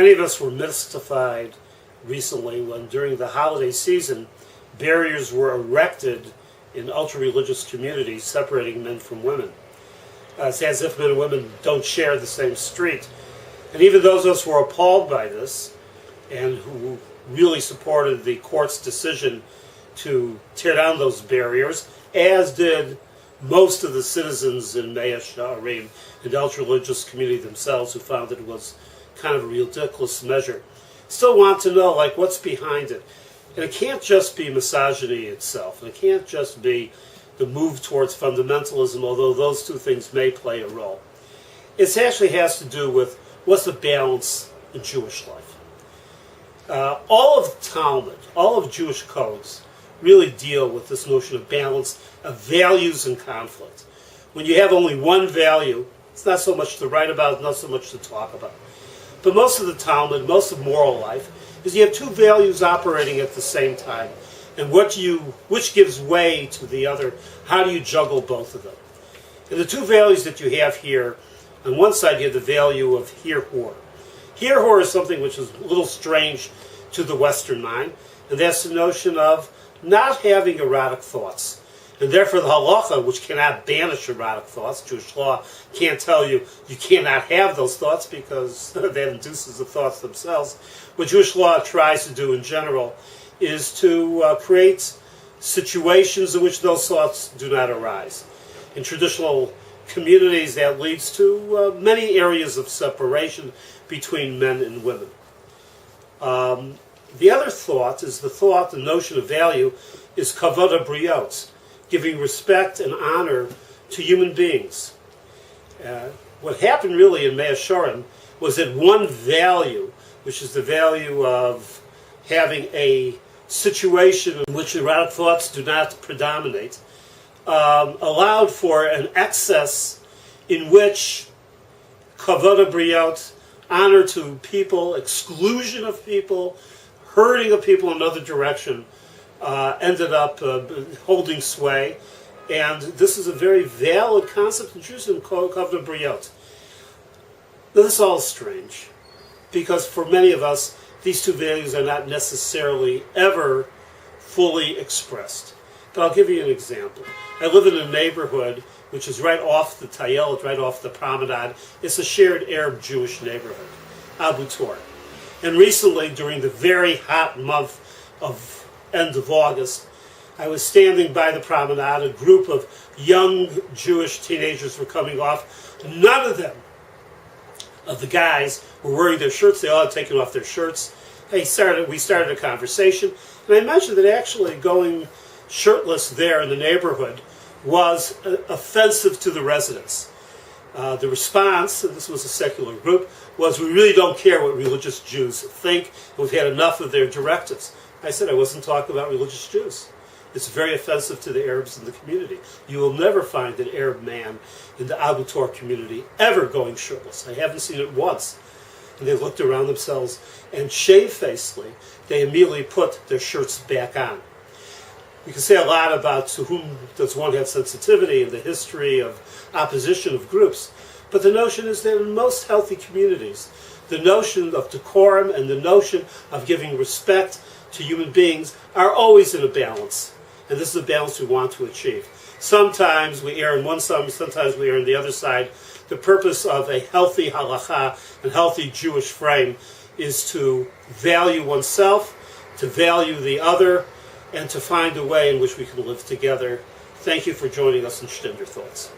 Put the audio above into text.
Many of us were mystified recently when, during the holiday season, barriers were erected in ultra-religious communities separating men from women. It's as if men and women don't share the same street. And even those of us who were appalled by this and who really supported the court's decision to tear down those barriers, as did most of the citizens in Meah Shearim and the ultra-religious community themselves, who found that it was kind of a ridiculous measure, still want to know, like, what's behind it. And it can't just be misogyny itself. And it can't just be the move towards fundamentalism, although those two things may play a role. It actually has to do with what's the balance in Jewish life. All of Talmud, all of Jewish codes, really deal with this notion of balance of values and conflict. When you have only one value, it's not so much to write about, not so much to talk about. But most of the Talmud, most of moral life, is you have two values operating at the same time. And which gives way to the other? How do you juggle both of them? And the two values that you have here, on one side you have the value of hir-hor. Hir-hor is something which is a little strange to the Western mind, and that's the notion of not having erotic thoughts. And therefore the halacha, which cannot banish erotic thoughts, Jewish law can't tell you you cannot have those thoughts because that induces the thoughts themselves. What Jewish law tries to do in general is to create situations in which those thoughts do not arise. In traditional communities, that leads to many areas of separation between men and women. The other thought is the notion of value is kavod habriot, giving respect and honor to human beings. What happened really in Meah Shearim was that one value, which is the value of having a situation in which erotic thoughts do not predominate, allowed for an excess in which kavod habriot, honor to people, exclusion of people, hurting of people in another direction, ended up holding sway. And this is a very valid concept in Judaism called kavod habriot. Now this all is strange, because for many of us, these two values are not necessarily ever fully expressed. But I'll give you an example. I live in a neighborhood which is right off the Tayel, right off the promenade. It's a shared Arab-Jewish neighborhood, Abu Tor. And recently, during the very hot month of end of August, I was standing by the promenade. A group of young Jewish teenagers were coming off. None of them, of the guys, were wearing their shirts. They all had taken off their shirts. We started a conversation, and I mentioned that actually going shirtless there in the neighborhood was offensive to the residents. The response, and this was a secular group, was, we really don't care what religious Jews think. We've had enough of their directives. I said I wasn't talking about religious Jews. It's very offensive to the Arabs in the community. You will never find an Arab man in the Abu Tor community ever going shirtless. I haven't seen it once. And they looked around themselves, and shamefacedly, they immediately put their shirts back on. We can say a lot about to whom does one have sensitivity in the history of opposition of groups, but the notion is that in most healthy communities, the notion of decorum and the notion of giving respect to human beings are always in a balance. And this is a balance we want to achieve. Sometimes we err on one side, sometimes we err on the other side. The purpose of a healthy halacha and healthy Jewish frame is to value oneself, to value the other, and to find a way in which we can live together. Thank you for joining us in Stender Thoughts.